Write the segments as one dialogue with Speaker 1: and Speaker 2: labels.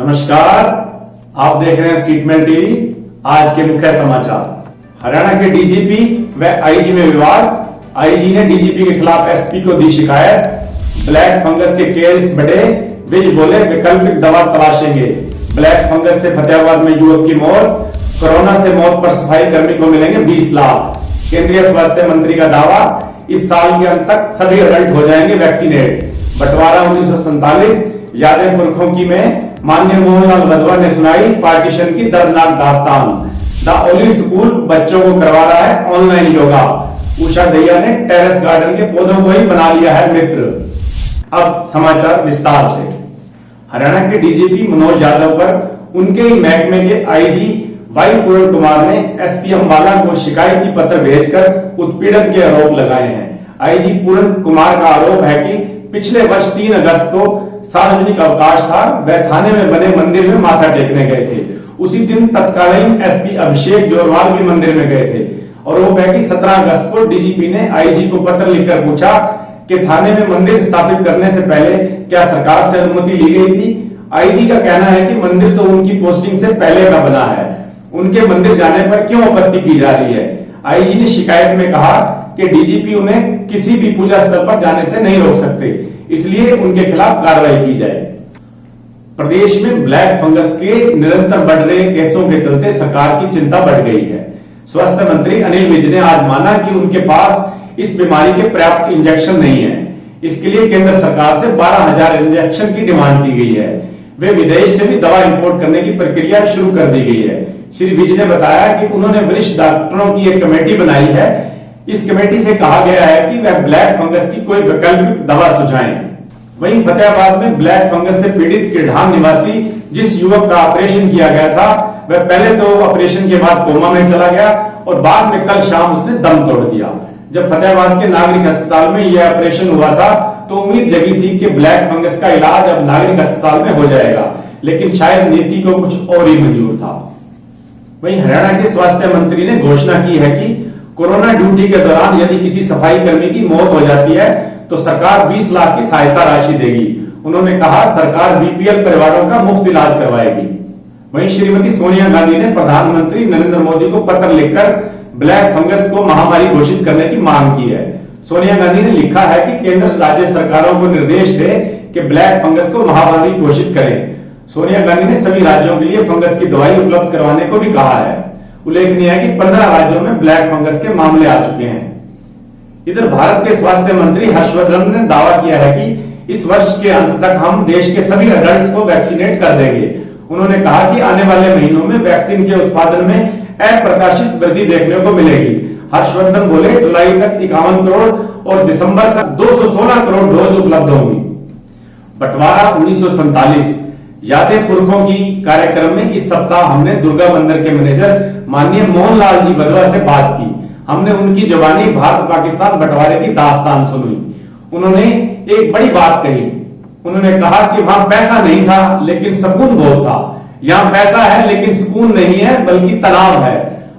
Speaker 1: नमस्कार, आप देख रहे हैं स्टेटमेंट टीवी। आज के मुख्य समाचार। हरियाणा के डीजीपी व आईजी में विवाद। आईजी ने डीजीपी के खिलाफ एसपी को दी शिकायत। ब्लैक फंगस के केस बढ़े, विज बोले वैकल्पिक दवा तलाशेंगे। ब्लैक फंगस से फतेहाबाद में युवक की मौत। कोरोना से मौत पर सफाई कर्मी को मिलेंगे 20 लाख। केंद्रीय स्वास्थ्य मंत्री का दावा, इस साल के अंत तक सभी अडल्ट हो जाएंगे वैक्सीनेट। बंटवारा 1947 यादें पुरखों की में माननीय मोहनलाल बधवा ने सुनाई पार्टीशन की दर्दनाक दास्तान। द ओलिव स्कूल बच्चों को करवा रहा है ऑनलाइन योगा। उषा दहिया ने टेरेस गार्डन के पौधों को ही बना लिया है मित्र। अब समाचार विस्तार से। हरियाणा के डीजीपी मनोज यादव पर उनके ही महकमे के आईजी वाई पूर्ण कुमार ने एसपी अम्बाला को शिकायती पत्र भेजकर उत्पीड़न के आरोप लगाए हैं। आईजी पूर्ण कुमार का आरोप है कि पिछले वर्ष 3 अगस्त को सार्वजनिक अवकाश था, वह थाने में बने मंदिर में माथा टेकने गए थे। उसी दिन तत्कालीन एसपी अभिषेक जोरवाल भी मंदिर में गए थे। आरोप है कि 17 अगस्त को डीजीपी ने आईजी को पत्र लिखकर पूछा कि थाने में मंदिर स्थापित करने से पहले क्या सरकार से अनुमति ली गई थी। आईजी का कहना है कि मंदिर तो उनकी पोस्टिंग से पहले का बना है, उनके मंदिर जाने पर क्यों आपत्ति की जा रही है। आईजी ने शिकायत में कहा कि डीजीपी उन्हें किसी भी पूजा स्थल पर जाने से नहीं रोक सकते, इसलिए उनके खिलाफ कार्रवाई की जाए। प्रदेश में ब्लैक फंगस के निरंतर बढ़ रहे केसों के चलते सरकार की चिंता बढ़ गई है। स्वास्थ्य मंत्री अनिल विज ने आज माना कि उनके पास इस बीमारी के पर्याप्त इंजेक्शन नहीं है। इसके लिए केंद्र सरकार से 12,000 इंजेक्शन की डिमांड की गई है। वे विदेश से भी दवा इंपोर्ट करने की प्रक्रिया शुरू कर दी गई है। श्री विज ने बताया कि उन्होंने वरिष्ठ डॉक्टरों की एक कमेटी बनाई है। इस कमेटी से कहा गया है कि वह ब्लैक फंगस की कोई वैकल्पिक दवा सुझाएं। वहीं फतेहाबाद में ब्लैक फंगस से पीड़ित किरढान निवासी जिस युवक का ऑपरेशन किया गया था, वह पहले तो ऑपरेशन के बाद कोमा में चला गया और बाद में कल शाम उसने दम तोड़ दिया। जब फतेहाबाद के नागरिक अस्पताल में यह ऑपरेशन हुआ था तो उम्मीद जगी थी कि ब्लैक फंगस का इलाज अब नागरिक अस्पताल में हो जाएगा, लेकिन शायद नीति को कुछ और ही मंजूर था। वहीं हरियाणा के स्वास्थ्य मंत्री ने घोषणा की है कि कोरोना ड्यूटी के दौरान यदि किसी सफाई कर्मी की मौत हो जाती है तो सरकार 20 लाख की सहायता राशि देगी। उन्होंने कहा सरकार बीपीएल परिवारों का मुफ्त इलाज करवाएगी। वहीं श्रीमती सोनिया गांधी ने प्रधानमंत्री नरेंद्र मोदी को पत्र लिखकर ब्लैक फंगस को महामारी घोषित करने की मांग की है। सोनिया गांधी ने लिखा है कि केंद्र राज्य सरकारों को निर्देश दे कि ब्लैक फंगस को महामारी घोषित करें। सोनिया गांधी ने सभी राज्यों के लिए फंगस की दवाई उपलब्ध करवाने को भी कहा है। उल्लेखनीय है कि 15 राज्यों में ब्लैक फंगस के मामले आ चुके हैं। इधर भारत के स्वास्थ्य मंत्री हर्षवर्धन ने दावा किया है कि इस वर्ष के अंत तक हम देश के सभी अडल्ट्स को वैक्सीनेट कर देंगे। उन्होंने कहा कि आने वाले महीनों में वैक्सीन के उत्पादन में अप्रत्याशित वृद्धि देखने को मिलेगी। हर्षवर्धन बोले जुलाई तक 51 करोड़ और दिसंबर तक 216 करोड़ डोज उपलब्ध होंगी। बंटवारा 1947 यादें पुरखों की कार्यक्रम में इस सप्ताह हमने दुर्गा मंदिर के मैनेजर माननीय मोहनलाल जी बधवा से बात की। हमने उनकी जुबानी भारत पाकिस्तान बंटवारे की दास्तान सुनी। उन्होंने एक बड़ी बात कही। उन्होंने कहा कि वहां पैसा नहीं था लेकिन सुकून बहुत था। यहाँ पैसा है लेकिन सुकून नहीं है बल्कि तनाव है।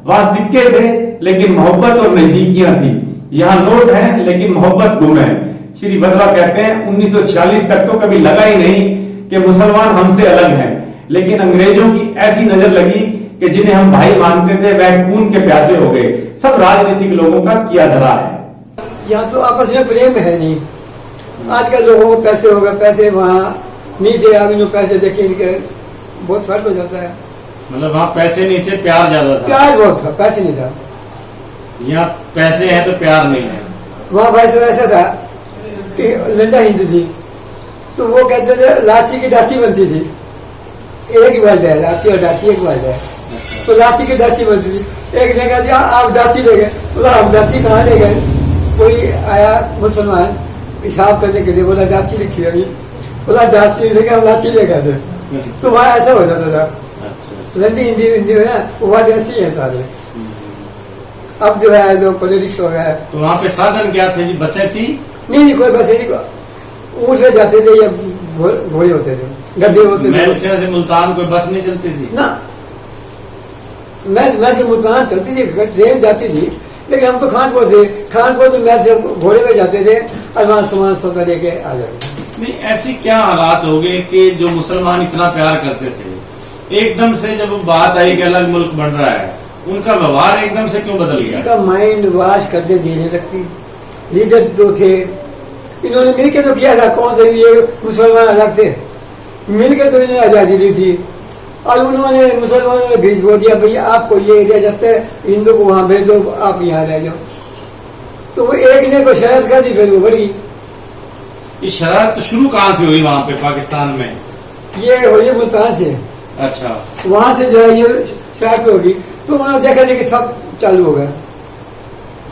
Speaker 1: वहां सिक्के थे लेकिन मोहब्बत और नजदीकियां थी। यहाँ नोट है लेकिन मोहब्बत गुम है। श्री बधवा कहते हैं 1946 तक तो कभी लगा ही नहीं कि मुसलमान हमसे अलग हैं, लेकिन अंग्रेजों की ऐसी नजर लगी कि जिन्हें हम भाई मानते थे वह खून के प्यासे हो गए। सब राजनीतिक लोगों का किया धरा है।
Speaker 2: यहाँ तो आपस में प्रेम है नहीं। आजकल लोगों को पैसे हो गए, पैसे वहाँ नीचे आगे जो पैसे देखे इनके बहुत फर्क हो जाता है।
Speaker 3: मतलब वहाँ पैसे नहीं थे, प्यार ज्यादा था।
Speaker 2: प्यार बहुत था, पैसे नहीं था।
Speaker 3: यहाँ पैसे हैं तो प्यार नहीं है।
Speaker 2: वहाँ पैसे ऐसा था कि लंडा हिंदी थी तो वो कहते थे लाची की डाची बनती थी। एक ही बात है, लाची और डाची एक बात है। तो लाची की डाची बनती थी। एक ने कहा दिया आप डाची ले गए। बोला हम डाची कहाँ ले गए। कोई आया मुसलमान हिसाब करने के लिए, बोला डाची लिखी है। बोला डाची लेके हम लाची ले गए थे। तो वहाँ ऐसा हो जाता था। लंडी हिंदी में ना वो ऐसी है सारे। अब जो है जो पॉलिटिक्स हो गया है।
Speaker 3: तो वहाँ पे साधन क्या थे जी? बसें थी?
Speaker 2: नहीं कोई बसें नहीं। ऊँट में जाते थे या घोड़े होते थे, गड्ढे होते थे।
Speaker 3: से मुल्तान कोई बस नहीं चलती थी
Speaker 2: ना। मैं से मुल्तान चलती थी, ट्रेन जाती थी, लेकिन हम तो खानपुर थे। खानपुर से मैं से घोड़े में जाते थे और वहाँ सामान सौदा लेके आ जाते।
Speaker 3: नहीं, ऐसी क्या हालात हो गए कि जो मुसलमान इतना प्यार करते थे, एकदम से जब बात आई कि अलग मुल्क बन रहा है, उनका व्यवहार एकदम से क्यों बदल
Speaker 2: किसी
Speaker 3: गया?
Speaker 2: का माइंड वॉश करते देने लगती। लीडर जो थे इन्होंने मिलकर तो किया था, कौन से ये मुसलमान अलग थे, मिलकर तो इन्होंने आजादी ली थी। और उन्होंने मुसलमानों ने भेज बोल दिया भैया आपको ये एरिया जब तक हिंदू को वहां भेज दो, आप यहाँ रह जाओ। तो वो एक ने को शरारत कर दी, फिर वो बड़ी।
Speaker 3: ये शरारत तो शुरू कहाँ से हुई वहाँ पे पाकिस्तान में?
Speaker 2: ये हुई मुल्तान से।
Speaker 3: अच्छा,
Speaker 2: वहां से जो है ये शरारत होगी, तो उन्होंने देखा कि सब चालू हो गया।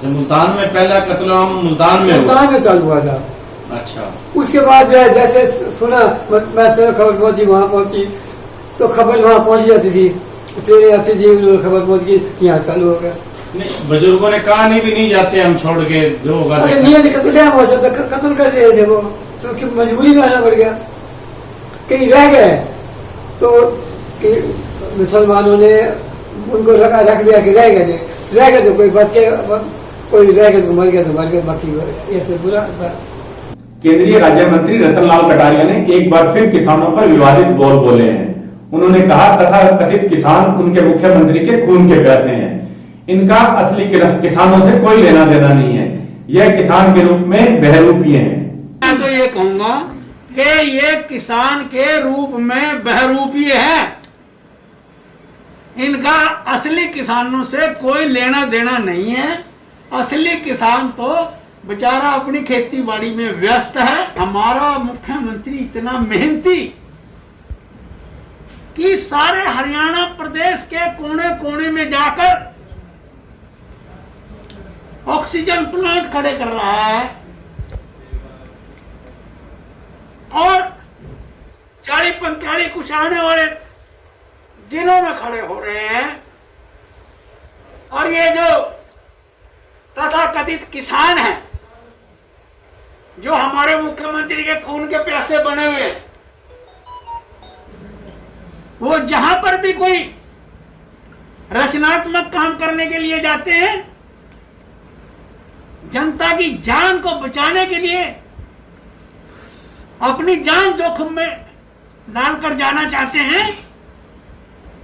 Speaker 3: जब मुल्तान में पहला कत्ल आम मुल्तान में हुआ?
Speaker 2: मुल्तान में चालू हुआ था।
Speaker 3: अच्छा,
Speaker 2: उसके बाद जो है जैसे सुना, मैं खबर पहुंची, वहां पहुंची तो खबर वहां पहुंच जाती थी, ट्रेनें आती थी, खबर पहुंच गई, यहाँ चालू हो गया।
Speaker 3: नहीं, बुजुर्गों ने कहा नहीं भी नहीं जाते हम छोड़ के, जो होगा
Speaker 2: अरे
Speaker 3: देखा।
Speaker 2: नहीं कत्ल कर रहे थे वो, तो मजबूरी में आना पड़ गया। कहीं रह गए तो मुसलमानों ने उनको रख दिया कि रह गए तो कोई बच के, कोई रह गए तो मर गया, बाकी ऐसे बुरा था।
Speaker 1: केंद्रीय राज्य मंत्री रतनलाल कटारिया ने एक बार फिर किसानों पर विवादित बोल बोले हैं। उन्होंने कहा तथा कथित किसान उनके मुख्यमंत्री के खून के प्यासे हैं, इनका असली किसानों से कोई लेना देना नहीं है, यह किसान के रूप में बहरूपिये हैं।
Speaker 4: मैं तो ये कहूंगा कि ये किसान के रूप में बहरूपिये है, इनका असली किसानों से कोई लेना देना नहीं है। असली किसान तो बेचारा अपनी खेती बाड़ी में व्यस्त है। हमारा मुख्यमंत्री इतना मेहनती कि सारे हरियाणा प्रदेश के कोने कोने में जाकर ऑक्सीजन प्लांट खड़े कर रहा है और 40-45 कुछ आने वाले दिनों में खड़े हो रहे हैं। और ये जो तथाकथित किसान हैं, जो हमारे मुख्यमंत्री के खून के प्यासे बने हुए, वो जहां पर भी कोई रचनात्मक काम करने के लिए जाते हैं, जनता की जान को बचाने के लिए अपनी जान जोखिम में डालकर जाना चाहते हैं,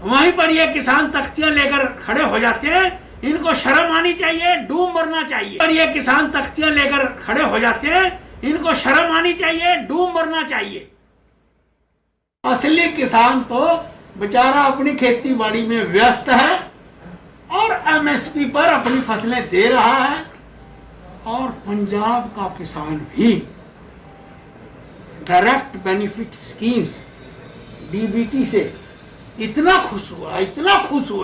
Speaker 4: वहीं पर ये किसान तख्तियां लेकर खड़े हो जाते हैं। इनको शर्म आनी चाहिए, डूब मरना चाहिए। और ये किसान तख्तियां लेकर खड़े हो जाते हैं, इनको शर्म आनी चाहिए, डूब मरना चाहिए। असली किसान तो बेचारा अपनी खेती बाड़ी में व्यस्त है और एमएसपी पर अपनी फसलें दे रहा है। और पंजाब का किसान भी डायरेक्ट बेनिफिट स्कीम्स डीबीटी से इतना खुश हुआ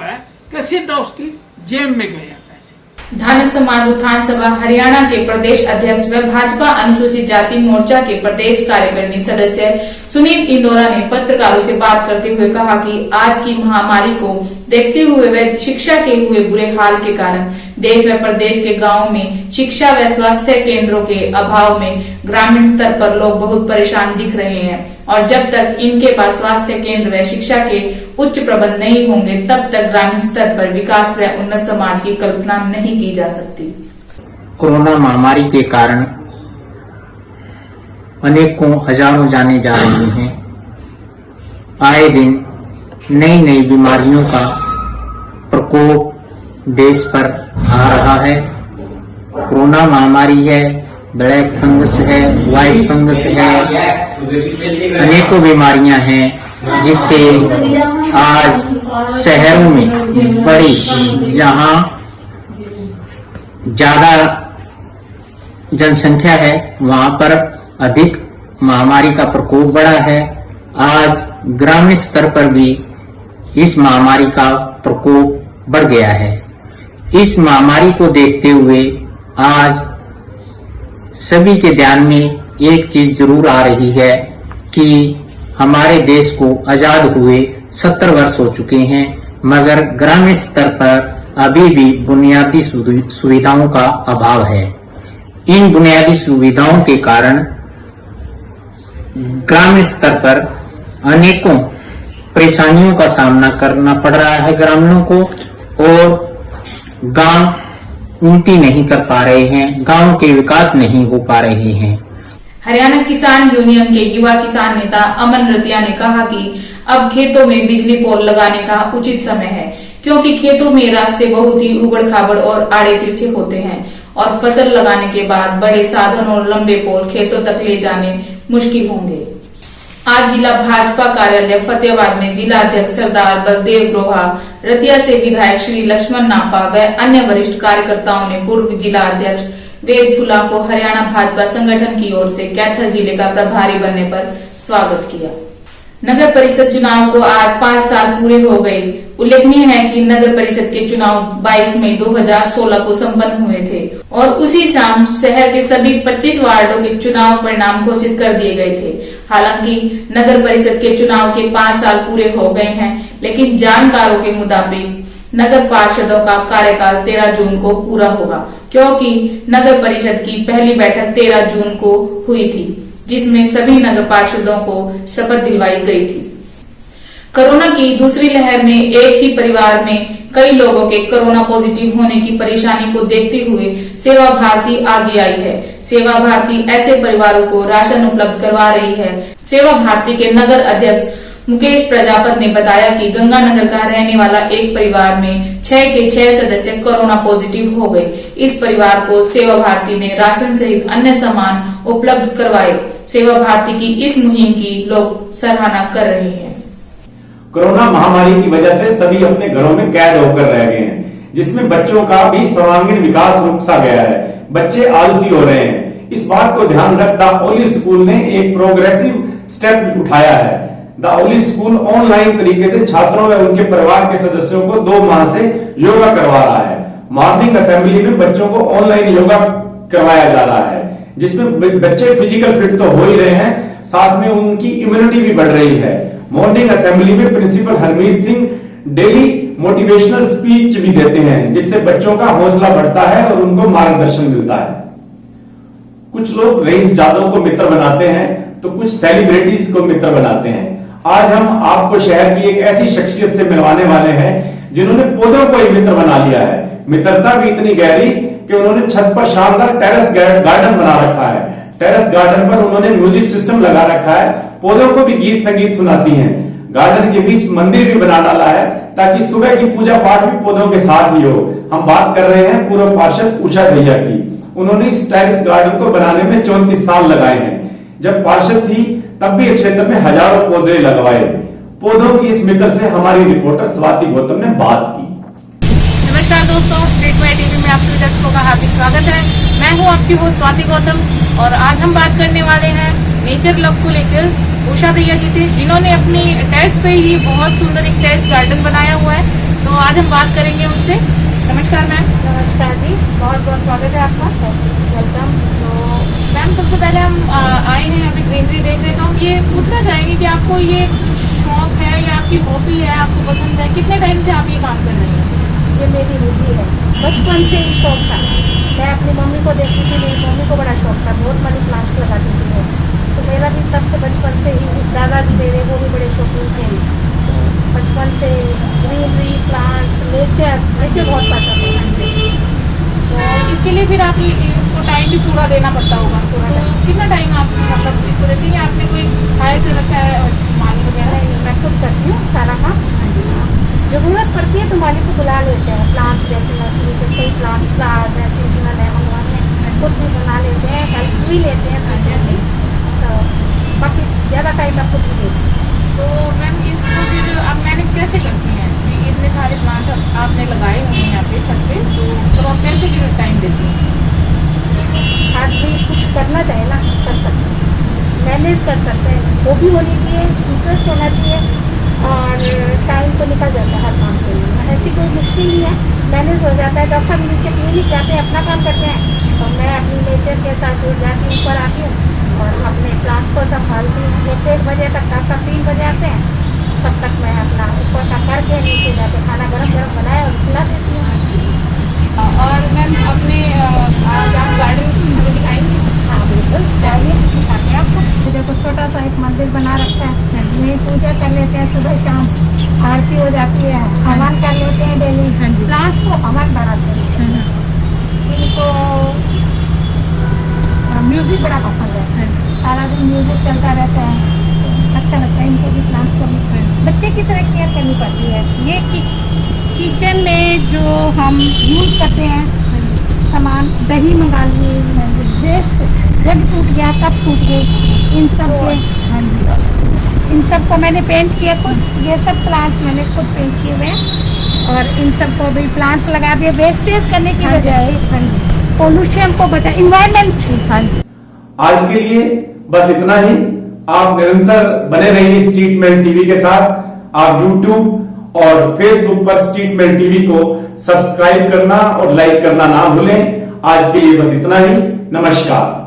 Speaker 4: है कि सीधा उसकी जेब में गए पैसे।
Speaker 5: धानक समाज उत्थान सभा हरियाणा के प्रदेश अध्यक्ष व भाजपा अनुसूचित जाति मोर्चा के प्रदेश कार्यकारिणी सदस्य सुनील इंदौरा ने पत्रकारों से बात करते हुए कहा कि आज की महामारी को देखते हुए व शिक्षा के हुए बुरे हाल के कारण देश व प्रदेश के गांवों में शिक्षा व स्वास्थ्य केंद्रों के अभाव में ग्रामीण स्तर पर लोग बहुत परेशान दिख रहे हैं और जब तक इनके पास स्वास्थ्य केंद्र व शिक्षा के उच्च प्रबंध नहीं होंगे तब तक ग्रामीण स्तर पर विकास व उन्नत समाज की कल्पना नहीं की जा सकती।
Speaker 6: कोरोना महामारी के कारण अनेकों हजारों जाने जा रही हैं। आए दिन नई नई बीमारियों का प्रकोप देश पर आ रहा है। कोरोना महामारी है, ब्लैक फंगस है, व्हाइट फंगस है, अनेकों बीमारियां हैं जिससे आज शहरों में बड़ी, जहां ज्यादा जनसंख्या है वहां पर अधिक महामारी का प्रकोप बढ़ा है। आज ग्रामीण स्तर पर भी इस महामारी का प्रकोप बढ़ गया है। इस महामारी को देखते हुए आज सभी के ध्यान में एक चीज जरूर आ रही है कि हमारे देश को आजाद हुए 70 वर्ष हो चुके हैं, मगर ग्रामीण स्तर पर अभी भी बुनियादी सुविधाओं का अभाव है। इन बुनियादी सुविधाओं के कारण ग्रामीण स्तर पर अनेकों परेशानियों का सामना करना पड़ रहा है ग्रामीणों को, और गांव उन्नति नहीं कर पा रहे हैं, गांव के विकास नहीं हो पा रहे हैं।
Speaker 5: हरियाणा किसान यूनियन के युवा किसान नेता अमन रतिया ने कहा कि अब खेतों में बिजली पोल लगाने का उचित समय है, क्योंकि खेतों में रास्ते बहुत ही उबड़ खाबड़ और आड़े तिरछे होते हैं और फसल लगाने के बाद बड़े साधन और लंबे पोल खेतों तक ले जाने मुश्किल होंगे। आज जिला भाजपा कार्यालय फतेहाबाद में जिला अध्यक्ष सरदार बलदेव ग्रोहा, रतिया से विधायक श्री लक्ष्मण नापा व अन्य वरिष्ठ कार्यकर्ताओं ने पूर्व जिला अध्यक्ष वेद फुला को हरियाणा भाजपा संगठन की ओर से कैथल जिले का प्रभारी बनने पर स्वागत किया। नगर परिषद चुनाव को आज 5 साल पूरे हो गए। उल्लेखनीय है कि नगर परिषद के चुनाव 22 मई 2016 को संपन्न हुए थे और उसी शाम शहर के सभी 25 वार्डों के चुनाव परिणाम घोषित कर दिए गए थे। हालांकि नगर परिषद के चुनाव के 5 साल पूरे हो गए हैं, लेकिन जानकारों के मुताबिक नगर पार्षदों का कार्यकाल 13 जून को पूरा होगा, क्योंकि नगर परिषद की पहली बैठक 13 जून को हुई थी, जिसमें सभी नगर पार्षदों को शपथ दिलवाई गई थी। कोरोना की दूसरी लहर में एक ही परिवार में कई लोगों के कोरोना पॉजिटिव होने की परेशानी को देखते हुए सेवा भारती आगे आई है। सेवा भारती ऐसे परिवारों को राशन उपलब्ध करवा रही है। सेवा भारती के नगर अध्यक्ष मुकेश प्रजापत ने बताया कि गंगानगर का रहने वाला एक परिवार में 6 के 6 सदस्य कोरोना पॉजिटिव हो गए। इस परिवार को सेवा भारती ने राशन सहित अन्य सामान उपलब्ध करवाए। सेवा भारती की इस मुहिम की लोग सराहना कर रहे हैं।
Speaker 1: कोरोना महामारी की वजह से सभी अपने घरों में कैद होकर रह गए हैं, जिसमें बच्चों का भी सर्वांगीण विकास रुक सा गया है। बच्चे आलसी हो रहे हैं। इस बात को ध्यान रख द ओलिव स्कूल ने एक प्रोग्रेसिव स्टेप उठाया है। द ओलिव स्कूल ऑनलाइन तरीके से छात्रों व उनके परिवार के सदस्यों को 2 माह से योगा करवा रहा है। मॉर्निंग असेंबली में बच्चों को ऑनलाइन योगा करवाया जा रहा है, जिसमें बच्चे फिजिकल फिट तो हो ही रहे हैं, साथ में उनकी इम्यूनिटी भी बढ़ रही है। मॉर्निंग असेंबली में principal Harmeet Singh daily motivational speech भी देते हैं, जिससे बच्चों का हौसला बढ़ता है और उनको मार्गदर्शन मिलता है। कुछ लोग रईस जादव को मित्र बनाते हैं तो कुछ सेलिब्रिटीज को मित्र बनाते हैं। आज हम आपको शहर की एक ऐसी शख्सियत से मिलवाने वाले हैं जिन्होंने पौधों को ही मित्र बना लिया है। मित्रता भी इतनी गहरी कि उन्होंने छत पर शानदार टेरेस गार्डन बना रखा है। टेरेस गार्डन पर उन्होंने म्यूजिक सिस्टम लगा रखा है। पौधों को भी गीत संगीत सुनाती हैं। गार्डन के बीच मंदिर भी बना डाला है ताकि सुबह की पूजा पाठ भी पौधों के साथ ही हो। हम बात कर रहे हैं पूर्व पार्षद उषा भैया की। उन्होंने इस टेरेस गार्डन को बनाने में 34 साल लगाए हैं। जब पार्षद थी तब भी इस क्षेत्र में हजारों पौधे लगवाए। पौधों की इस मित्र से हमारी रिपोर्टर स्वाति गौतम ने बात की।
Speaker 7: नमस्कार दोस्तों, स्टेट में टीवी में आप सभी दर्शकों का हार्दिक स्वागत है। मैं हूं आपकी होस्ट स्वाति गौतम और आज हम बात करने वाले हैं नेचर लव को लेकर उषा भैया जी से, जिन्होंने अपनी टेरेस पे ही बहुत सुंदर एक टेरेस गार्डन बनाया हुआ है। तो आज हम बात करेंगे उनसे। नमस्कार मैम।
Speaker 8: नमस्कार जी,
Speaker 7: बहुत बहुत स्वागत है आपका।
Speaker 8: वेलकम।
Speaker 7: तो मैम सबसे पहले हम आए हैं, अभी ग्रीनरी देख रहे, तो हम ये पूछना चाहेंगे कि आपको ये शौक है या आपकी हॉबी है, आपको पसंद है, कितने टाइम से आप ये काम कर रहे हैं?
Speaker 8: ये मेरी हॉबी है, बचपन से ही शौक था। मैं अपनी मम्मी को देखती थी, मेरी मम्मी को बड़ा शौक था, बहुत मनी प्लांट्स लगाती थी वो। तो मेरा भी तब से बचपन से ही, दादाजी मेरे वो भी बड़े शौकीन थे। बचपन से ग्रीनरी, प्लांट्स, नेचर बहुत पसंद है मुझे।
Speaker 7: तो इसके लिए फिर आप इसको टाइम भी पूरा देना पड़ता होगा। तो कितना टाइम आप मतलब इसको देते हैं? आपने कोई हायर कर रखा है माली वगैरह?
Speaker 8: नहीं, मैं खुद करती हूँ सारा काम। जरूरत पड़ती है तो मालिक को बुला लेते हैं। प्लांट्स जैसे नर्सरी से कई प्लांट्स, फ्लावर्स हैं, सीजनल है, मंगवाने खुद भी बना लेते हैं, हेल्प भी लेते हैं जी। तो बाकी ज़्यादा टाइम मैं खुद भी देती हूँ।
Speaker 7: तो मैम इसको फिर आप मैनेज कैसे करती हैं कि इतने सारे प्लांट आपने लगाए हुए हैं यहाँ पे छत पे, तो आप कैसे फिर टाइम देती हैं?
Speaker 8: आज भी कुछ करना चाहे ना, कर सकते हैं, मैनेज कर सकते हैं। वो भी होनी चाहिए, इंटरेस्ट होना चाहिए और टाइम तो निकल जाता है हर काम के लिए। ऐसी कोई मुश्किल नहीं है, मैनेज हो जाता है। डॉक्टर साहब नीचे क्लिनिक जाते हैं, अपना काम करते हैं, और मैं अपनी नेचर के साथ जुड़ जाती हूँ, ऊपर आती हूँ और अपने प्लांट्स को संभालती हूँ। 1-1 बजे तक, डॉक्टर साहब 3 बजे आते हैं, तब तक मैं अपना ऊपर का करके नीचे जाके खाना गरम गरम बनाया और खिला देती हूँ।
Speaker 7: और मैम अपने आप गार्डन दिखाएंगे?
Speaker 8: हाँ बिल्कुल, चाहिए, दिखाते हैं आपको।
Speaker 7: देखो
Speaker 8: छोटा सा एक मंदिर बना रखा है, यही पूजा कर लेते हैं, सुबह शाम आरती हो जाती है, हवन कर लेते हैं डेली। प्लांट्स को हवन बनाते हैं। इनको म्यूजिक बड़ा पसंद है, चलता रहता है, तो अच्छा लगता है इनको भी प्लांट्स को भी। बच्चे की तरह केयर करनी पड़ती है। ये किचन में जो हम यूज़ करते हैं सामान, दही मंगा लिए, वेस्ट जग टूट गया, कप टूट गए, इन सब को मैंने पेंट किया खुद। ये सब प्लांट्स मैंने खुद पेंट किए हुए हैं और इन सब को भी प्लांट्स लगा दिए वेस्टेज करने की बजाय, पोल्यूशन को बचा, इन्वायरमेंट।
Speaker 1: आज के लिए बस इतना ही। आप निरंतर बने रहिए स्टेटमेंट टीवी के साथ। आप YouTube और Facebook पर स्टेटमेंट टीवी को सब्सक्राइब करना और लाइक करना ना भूलें। आज के लिए बस इतना ही। नमस्कार।